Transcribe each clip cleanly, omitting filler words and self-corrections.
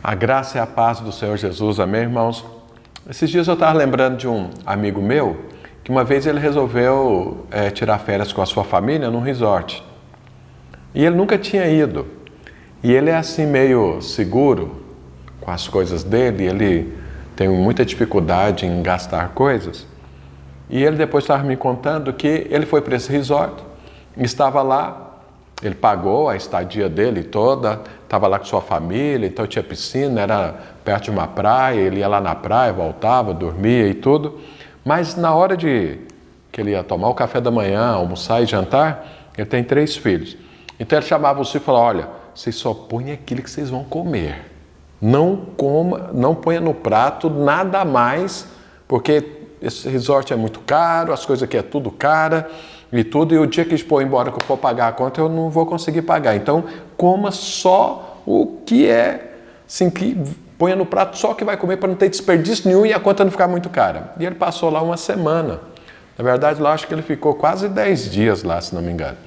A graça e a paz do Senhor Jesus, amém, irmãos? Esses dias eu estava lembrando de um amigo meu, que uma vez ele resolveu tirar férias com a sua família num resort. E ele nunca tinha ido. E ele é assim meio seguro com as coisas dele, ele tem muita dificuldade em gastar coisas. E ele depois estava me contando que ele foi para esse resort, estava lá, ele pagou a estadia dele toda, estava lá com sua família, então tinha piscina, era perto de uma praia, ele ia lá na praia, voltava, dormia e tudo. Mas na hora que ele ia tomar o café da manhã, almoçar e jantar, ele tem 3 filhos. Então ele chamava os filhos e falava, olha, vocês só põem aquilo que vocês vão comer. Não ponha no prato nada a mais, porque esse resort é muito caro, as coisas aqui é tudo cara e tudo, e o dia que eles for embora, que eu for pagar a conta, eu não vou conseguir pagar. Então, coma só o que é, assim, que ponha no prato só o que vai comer para não ter desperdício nenhum e a conta não ficar muito cara. E ele passou lá uma semana. Na verdade, lá acho que ele ficou quase 10 dias lá, se não me engano.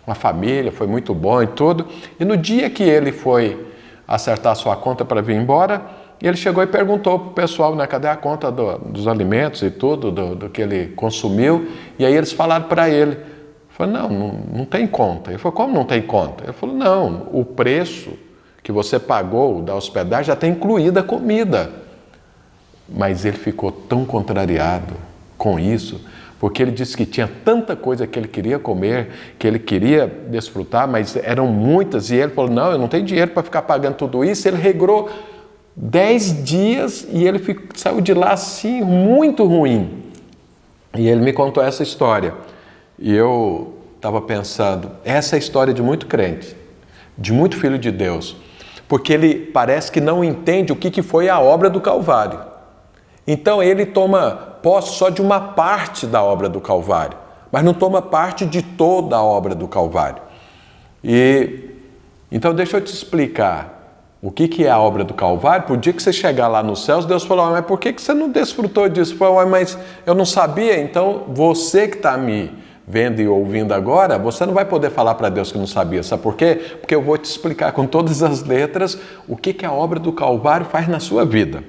Uma família, foi muito bom e tudo. E no dia que ele foi acertar a sua conta para vir embora, ele chegou e perguntou para o pessoal, né, cadê a conta dos alimentos e tudo, do que ele consumiu. E aí eles falaram para ele. Ele falou, não tem conta. Ele falou, como não tem conta? Ele falou, não, o preço que você pagou da hospedagem já tem incluída a comida. Mas ele ficou tão contrariado com isso, porque ele disse que tinha tanta coisa que ele queria comer, que ele queria desfrutar, mas eram muitas. E ele falou, não, eu não tenho dinheiro para ficar pagando tudo isso. Ele regrou 10 dias e ele saiu de lá assim, muito ruim. E ele me contou essa história. E eu estava pensando, essa é a história de muito crente, de muito filho de Deus. Porque ele parece que não entende o que foi a obra do Calvário. Então ele toma posse só de uma parte da obra do Calvário, mas não toma parte de toda a obra do Calvário. Então deixa eu te explicar o que é a obra do Calvário. Para o dia que você chegar lá nos céus, Deus falou, mas por que você não desfrutou disso? Falou, mas eu não sabia. Então você que está me vendo e ouvindo agora, você não vai poder falar para Deus que não sabia. Sabe por quê? Porque eu vou te explicar com todas as letras o que a obra do Calvário faz na sua vida.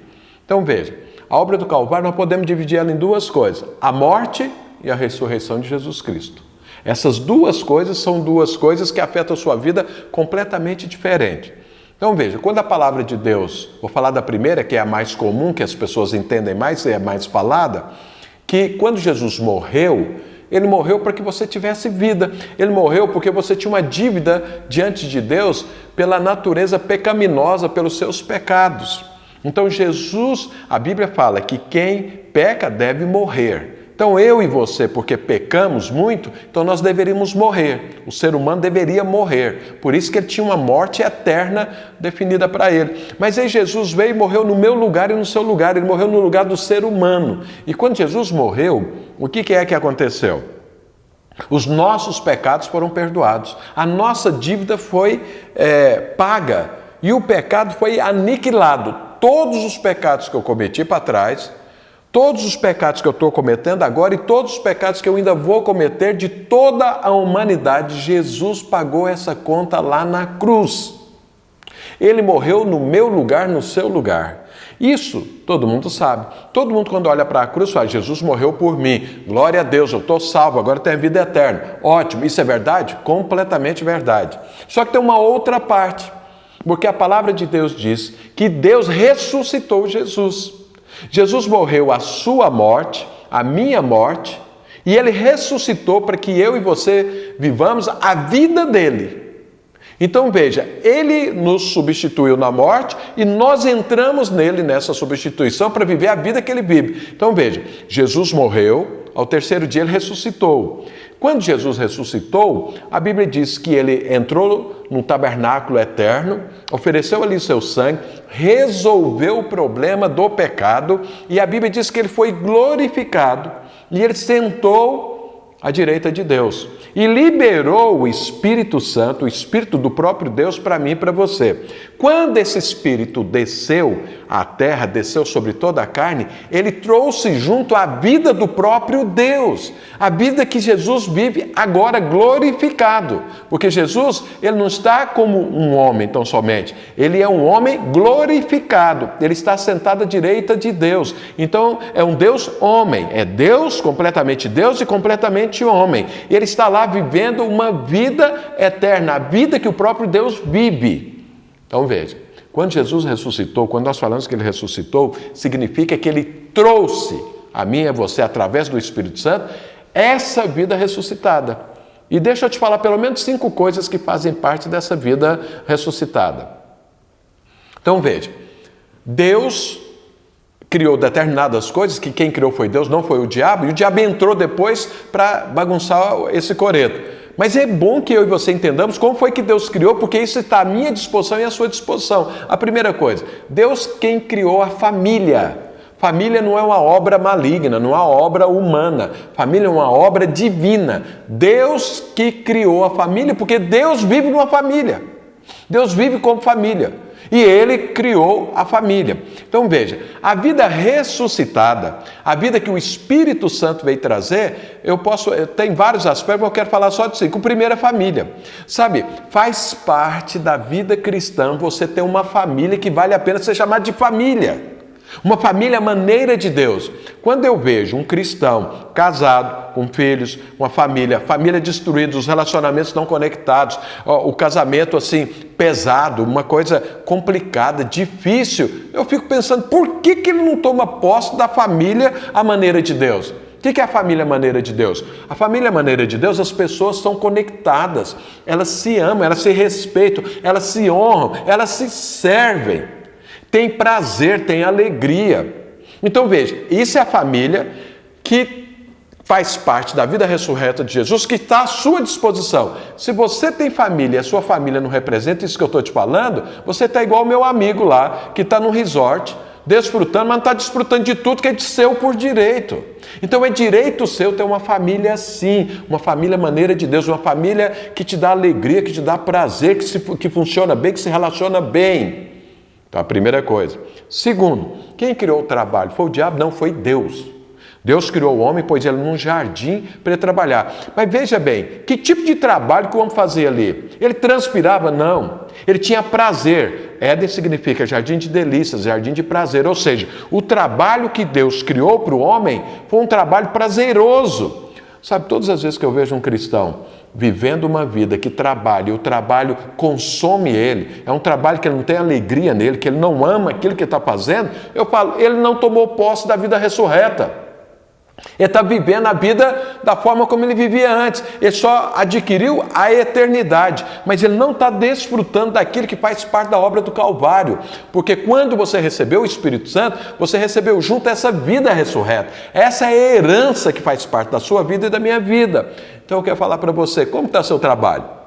Então veja, a obra do Calvário nós podemos dividir ela em 2 coisas, a morte e a ressurreição de Jesus Cristo. Essas 2 coisas são 2 coisas que afetam a sua vida completamente diferente. Então veja, quando a palavra de Deus, vou falar da primeira, que é a mais comum, que as pessoas entendem mais e é mais falada, que quando Jesus morreu, ele morreu para que você tivesse vida. Ele morreu porque você tinha uma dívida diante de Deus pela natureza pecaminosa, pelos seus pecados. Então Jesus, a Bíblia fala que quem peca deve morrer. Então eu e você, porque pecamos muito, então nós deveríamos morrer. O ser humano deveria morrer. Por isso que ele tinha uma morte eterna definida para ele. Mas aí Jesus veio e morreu no meu lugar e no seu lugar. Ele morreu no lugar do ser humano. E quando Jesus morreu, o que é que aconteceu? Os nossos pecados foram perdoados. A nossa dívida foi paga. E o pecado foi aniquilado. Todos os pecados que eu cometi para trás, todos os pecados que eu estou cometendo agora e todos os pecados que eu ainda vou cometer de toda a humanidade, Jesus pagou essa conta lá na cruz. Ele morreu no meu lugar, no seu lugar. Isso todo mundo sabe. Todo mundo quando olha para a cruz fala, Jesus morreu por mim. Glória a Deus, eu estou salvo, agora tenho vida eterna. Ótimo, isso é verdade? Completamente verdade. Só que tem uma outra parte. Porque a palavra de Deus diz que Deus ressuscitou Jesus. Jesus morreu a sua morte, a minha morte, e ele ressuscitou para que eu e você vivamos a vida dele. Então veja, ele nos substituiu na morte e nós entramos nele nessa substituição para viver a vida que ele vive. Então veja, Jesus morreu, ao 3º dia ele ressuscitou. Quando Jesus ressuscitou, a Bíblia diz que ele entrou no tabernáculo eterno, ofereceu ali o seu sangue, resolveu o problema do pecado e a Bíblia diz que ele foi glorificado e ele sentou à direita de Deus e liberou o Espírito Santo, o Espírito do próprio Deus para mim e para você. Quando esse Espírito desceu à terra, desceu sobre toda a carne, ele trouxe junto a vida do próprio Deus, a vida que Jesus vive agora glorificado, porque Jesus, ele não está como um homem tão somente, ele é um homem glorificado, ele está sentado à direita de Deus, então é um Deus homem, é Deus completamente Deus e completamente homem, e ele está lá vivendo uma vida eterna, a vida que o próprio Deus vive. Então veja, quando Jesus ressuscitou, quando nós falamos que ele ressuscitou, significa que ele trouxe a mim e a você, através do Espírito Santo, essa vida ressuscitada. E deixa eu te falar pelo menos 5 coisas que fazem parte dessa vida ressuscitada. Então veja, Deus criou determinadas coisas, que quem criou foi Deus, não foi o diabo, e o diabo entrou depois para bagunçar esse coreto. Mas é bom que eu e você entendamos como foi que Deus criou, porque isso está à minha disposição e à sua disposição. A primeira coisa, Deus quem criou a família. Família não é uma obra maligna, não é uma obra humana. Família é uma obra divina. Deus que criou a família, porque Deus vive numa família. Deus vive como família. E ele criou a família. Então veja, a vida ressuscitada, a vida que o Espírito Santo veio trazer, tem vários aspectos, mas eu quero falar só de 5. O primeiro é família. Sabe, faz parte da vida cristã você ter uma família que vale a pena ser chamada de família. Uma família à maneira de Deus. Quando eu vejo um cristão casado, com filhos, uma família destruída, os relacionamentos não conectados, o casamento assim pesado, uma coisa complicada, difícil, eu fico pensando, por que ele não toma posse da família à maneira de Deus? O que é a família à maneira de Deus? A família à maneira de Deus, as pessoas são conectadas, elas se amam, elas se respeitam, elas se honram, elas se servem. Tem prazer, tem alegria. Então veja, isso é a família que faz parte da vida ressurreta de Jesus, que está à sua disposição. Se você tem família e a sua família não representa isso que eu estou te falando, você está igual o meu amigo lá, que está no resort, desfrutando, mas não está desfrutando de tudo que é de seu por direito. Então é direito seu ter uma família assim, uma família à maneira de Deus, uma família que te dá alegria, que te dá prazer, que funciona bem, que se relaciona bem. Então, a primeira coisa. Segundo, quem criou o trabalho? Foi o diabo? Não, foi Deus. Deus criou o homem, pôs ele num jardim para ele trabalhar. Mas veja bem, que tipo de trabalho que o homem fazia ali? Ele transpirava? Não. Ele tinha prazer. Éden significa jardim de delícias, jardim de prazer. Ou seja, o trabalho que Deus criou para o homem foi um trabalho prazeroso. Sabe, todas as vezes que eu vejo um cristão vivendo uma vida que trabalha e o trabalho consome ele, é um trabalho que ele não tem alegria nele, que ele não ama aquilo que ele está fazendo, eu falo, ele não tomou posse da vida ressurreta. Ele está vivendo a vida da forma como ele vivia antes. Ele só adquiriu a eternidade, mas ele não está desfrutando daquilo que faz parte da obra do Calvário. Porque quando você recebeu o Espírito Santo, você recebeu junto essa vida ressurreta. Essa é a herança que faz parte da sua vida e da minha vida. Então eu quero falar para você, como está o seu trabalho?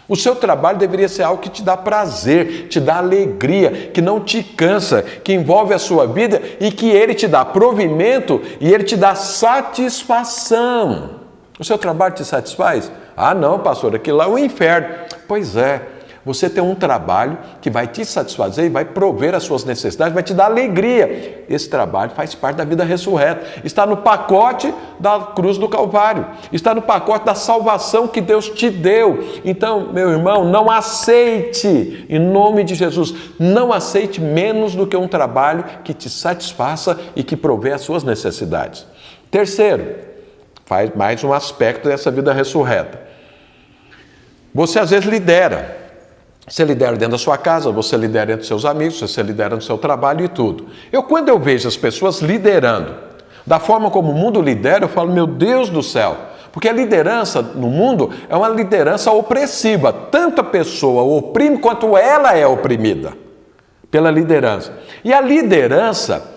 O seu trabalho deveria ser algo que te dá prazer, te dá alegria, que não te cansa, que envolve a sua vida e que ele te dá provimento e ele te dá satisfação. O seu trabalho te satisfaz? Ah, não, pastor, aquilo lá é um inferno. Pois é, você tem um trabalho que vai te satisfazer e vai prover as suas necessidades, vai te dar alegria. Esse trabalho faz parte da vida ressurreta. Está no pacote da cruz do Calvário. Está no pacote da salvação que Deus te deu. Então, meu irmão, não aceite, em nome de Jesus, não aceite menos do que um trabalho que te satisfaça e que provê as suas necessidades. Terceiro, faz mais um aspecto dessa vida ressurreta. Você às vezes lidera. Você lidera dentro da sua casa, você lidera entre seus amigos, você lidera no seu trabalho e tudo. Quando eu vejo as pessoas liderando, da forma como o mundo lidera, eu falo, meu Deus do céu, porque a liderança no mundo é uma liderança opressiva. Tanto a pessoa oprime quanto ela é oprimida pela liderança. E a liderança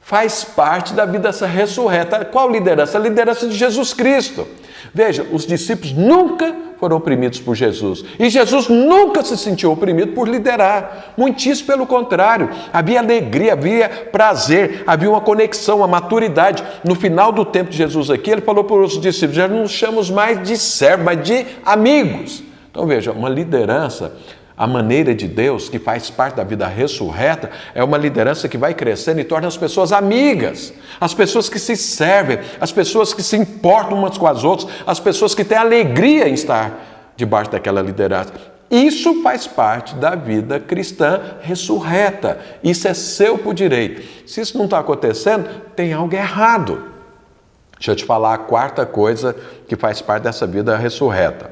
Faz parte da vida ressurreta. Qual liderança? A liderança de Jesus Cristo. Veja, os discípulos nunca foram oprimidos por Jesus. E Jesus nunca se sentiu oprimido por liderar. Muitíssimo pelo contrário. Havia alegria, havia prazer, havia uma conexão, uma maturidade. No final do tempo de Jesus aqui, ele falou para os discípulos, já não nos chamamos mais de servos, mas de amigos. Então veja, uma liderança, a maneira de Deus, que faz parte da vida ressurreta, é uma liderança que vai crescendo e torna as pessoas amigas, as pessoas que se servem, as pessoas que se importam umas com as outras, as pessoas que têm alegria em estar debaixo daquela liderança. Isso faz parte da vida cristã ressurreta. Isso é seu por direito. Se isso não está acontecendo, tem algo errado. Deixa eu te falar a quarta coisa que faz parte dessa vida ressurreta.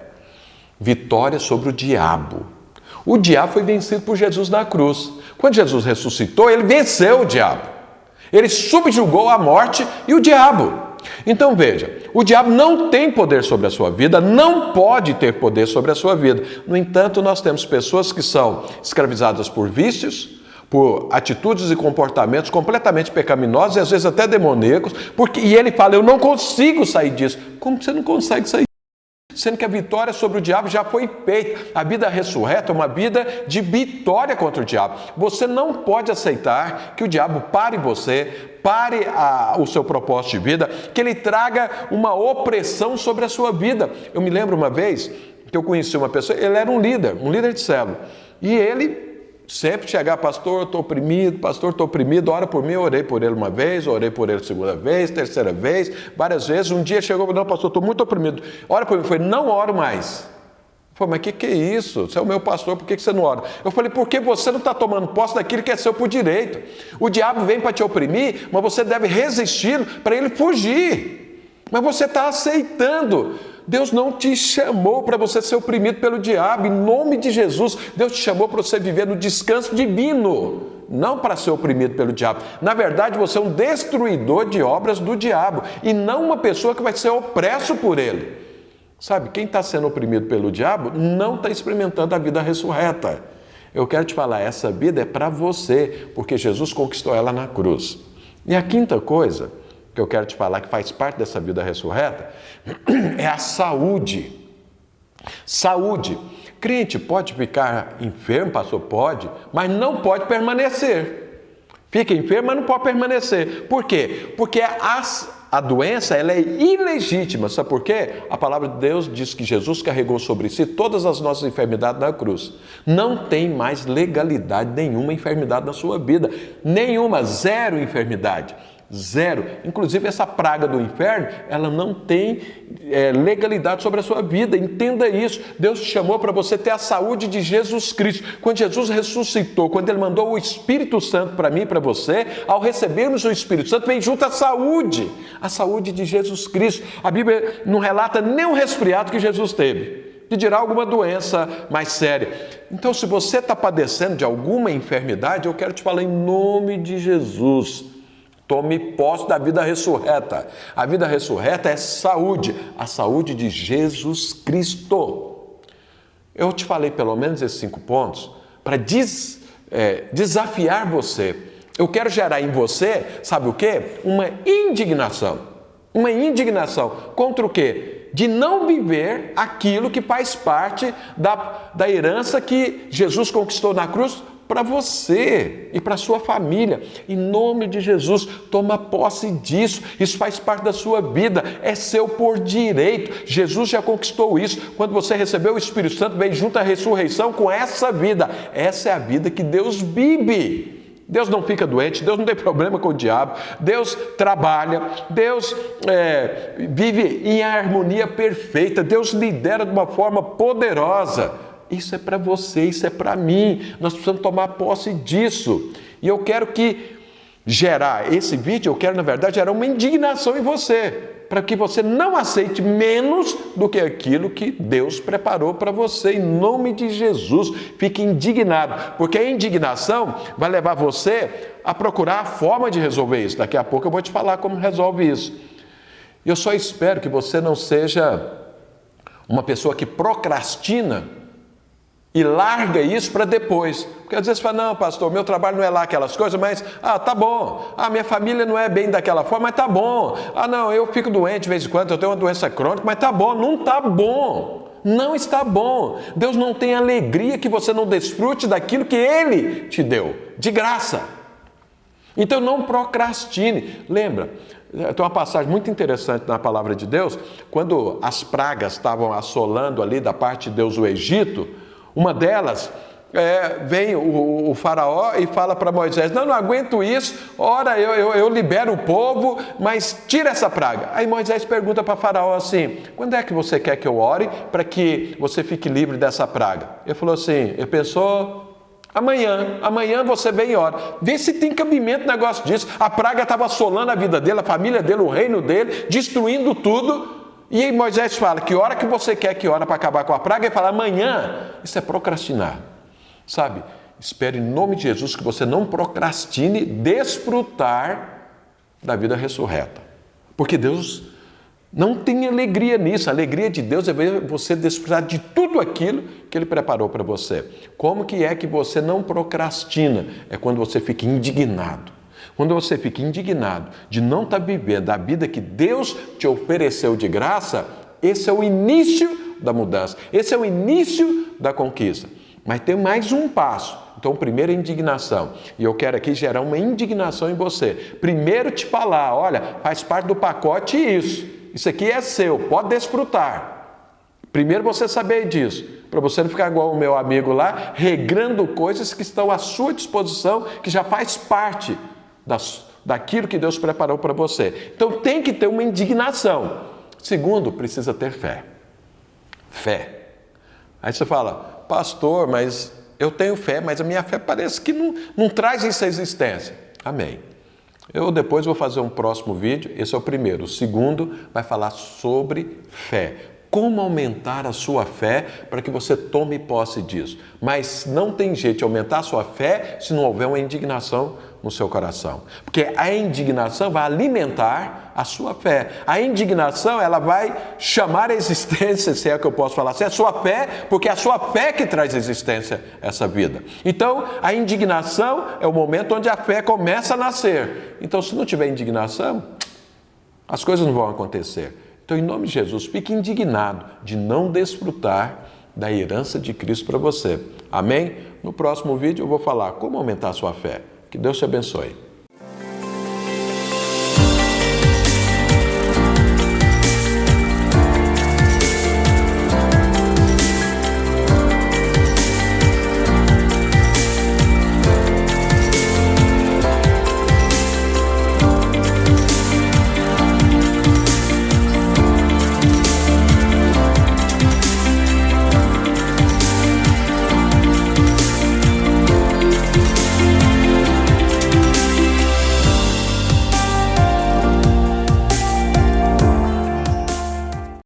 Vitória sobre o diabo. O diabo foi vencido por Jesus na cruz. Quando Jesus ressuscitou, ele venceu o diabo. Ele subjugou a morte e o diabo. Então veja, o diabo não tem poder sobre a sua vida, não pode ter poder sobre a sua vida. No entanto, nós temos pessoas que são escravizadas por vícios, por atitudes e comportamentos completamente pecaminosos e às vezes até demoníacos, e ele fala, eu não consigo sair disso. Como você não consegue sair? Sendo que a vitória sobre o diabo já foi feita. A vida ressurreta é uma vida de vitória contra o diabo. Você não pode aceitar que o diabo pare você, pare o seu propósito de vida, que ele traga uma opressão sobre a sua vida. Eu me lembro uma vez que eu conheci uma pessoa, ele era um líder de célula, e ele sempre chegava, pastor, estou oprimido, ora por mim. Eu orei por ele uma vez, orei por ele segunda vez, terceira vez, várias vezes. Um dia chegou, não, pastor, estou muito oprimido, ora por mim. Eu falei, não oro mais. Eu falei, mas que é isso? Você é o meu pastor, por que você não ora? Eu falei, porque você não está tomando posse daquilo que é seu por direito. O diabo vem para te oprimir, mas você deve resistir para ele fugir. Mas você está aceitando. Deus não te chamou para você ser oprimido pelo diabo. Em nome de Jesus, Deus te chamou para você viver no descanso divino, não para ser oprimido pelo diabo. Na verdade, você é um destruidor de obras do diabo e não uma pessoa que vai ser opresso por ele. Sabe, quem está sendo oprimido pelo diabo não está experimentando a vida ressurreta. Eu quero te falar, essa vida é para você, porque Jesus conquistou ela na cruz. E a quinta coisa que eu quero te falar, que faz parte dessa vida ressurreta, é a saúde. Saúde. Crente pode ficar enfermo, pastor? Pode, mas não pode permanecer. Fica enfermo, mas não pode permanecer. Por quê? Porque a doença ela é ilegítima. Sabe por quê? A palavra de Deus diz que Jesus carregou sobre si todas as nossas enfermidades na cruz. Não tem mais legalidade nenhuma enfermidade na sua vida. Nenhuma, zero enfermidade. Zero. Inclusive essa praga do inferno, ela não tem legalidade sobre a sua vida. Entenda isso. Deus te chamou para você ter a saúde de Jesus Cristo. Quando Jesus ressuscitou, quando Ele mandou o Espírito Santo para mim e para você, ao recebermos o Espírito Santo, vem junto a saúde de Jesus Cristo. A Bíblia não relata nem um resfriado que Jesus teve, que dirá alguma doença mais séria. Então, se você está padecendo de alguma enfermidade, eu quero te falar em nome de Jesus. Tome posse da vida ressurreta. A vida ressurreta é saúde, a saúde de Jesus Cristo. Eu te falei pelo menos esses 5 pontos para desafiar você. Eu quero gerar em você, sabe o quê? Uma indignação. Uma indignação contra o quê? De não viver aquilo que faz parte da herança que Jesus conquistou na cruz para você e para a sua família. Em nome de Jesus, toma posse disso. Isso faz parte da sua vida, é seu por direito. Jesus já conquistou isso. Quando você recebeu o Espírito Santo, vem junto à ressurreição com essa vida. Essa é a vida que Deus vive. Deus não fica doente, Deus não tem problema com o diabo, Deus trabalha, Deus vive em harmonia perfeita, Deus lidera de uma forma poderosa. Isso é para você, isso é para mim. Nós precisamos tomar posse disso. E eu quero gerar esse vídeo, na verdade, gerar uma indignação em você, para que você não aceite menos do que aquilo que Deus preparou para você. Em nome de Jesus, fique indignado, porque a indignação vai levar você a procurar a forma de resolver isso. Daqui a pouco eu vou te falar como resolve isso. Eu só espero que você não seja uma pessoa que procrastina e larga isso para depois. Porque às vezes você fala, não, pastor, meu trabalho não é lá aquelas coisas, mas, tá bom. Minha família não é bem daquela forma, mas tá bom. Não, eu fico doente de vez em quando, eu tenho uma doença crônica, mas tá bom. Não tá bom. Não está bom. Deus não tem alegria que você não desfrute daquilo que Ele te deu, de graça. Então não procrastine. Lembra, tem uma passagem muito interessante na palavra de Deus, quando as pragas estavam assolando ali da parte de Deus o Egito, uma delas, vem o faraó e fala para Moisés, não aguento isso, ora eu libero o povo, mas tira essa praga. Aí Moisés pergunta para faraó assim, quando é que você quer que eu ore para que você fique livre dessa praga? Ele falou assim, ele pensou, amanhã você vem e ora. Vê se tem cabimento negócio disso. A praga estava assolando a vida dele, a família dele, o reino dele, destruindo tudo. E aí Moisés fala, que hora que você quer que ora para acabar com a praga? Ele fala, amanhã. Isso é procrastinar. Sabe, espere em nome de Jesus que você não procrastine desfrutar da vida ressurreta. Porque Deus não tem alegria nisso. A alegria de Deus é ver você desfrutar de tudo aquilo que Ele preparou para você. Como que é que você não procrastina? É quando você fica indignado. Quando você fica indignado de não estar vivendo a vida que Deus te ofereceu de graça, esse é o início da mudança. Esse é o início da conquista. Mas tem mais um passo. Então, primeiro é indignação. E eu quero aqui gerar uma indignação em você. Primeiro te falar, olha, faz parte do pacote isso. Isso aqui é seu, pode desfrutar. Primeiro você saber disso. Para você não ficar igual o meu amigo lá, regrando coisas que estão à sua disposição, que já faz parte daquilo que Deus preparou para você. Então tem que ter uma indignação. Segundo, precisa ter fé. Fé. Aí você fala, pastor, mas eu tenho fé, mas a minha fé parece que não traz isso à existência. Amém. Eu depois vou fazer um próximo vídeo, esse é o primeiro. O segundo vai falar sobre fé. Como aumentar a sua fé para que você tome posse disso. Mas não tem jeito de aumentar a sua fé se não houver uma indignação no seu coração. Porque a indignação vai alimentar a sua fé. A indignação, ela vai chamar a existência, se é que eu posso falar assim, a sua fé, porque é a sua fé que traz existência a essa vida. Então, a indignação é o momento onde a fé começa a nascer. Então, se não tiver indignação, as coisas não vão acontecer. Então, em nome de Jesus, fique indignado de não desfrutar da herança de Cristo para você. Amém? No próximo vídeo eu vou falar como aumentar a sua fé. Que Deus te abençoe.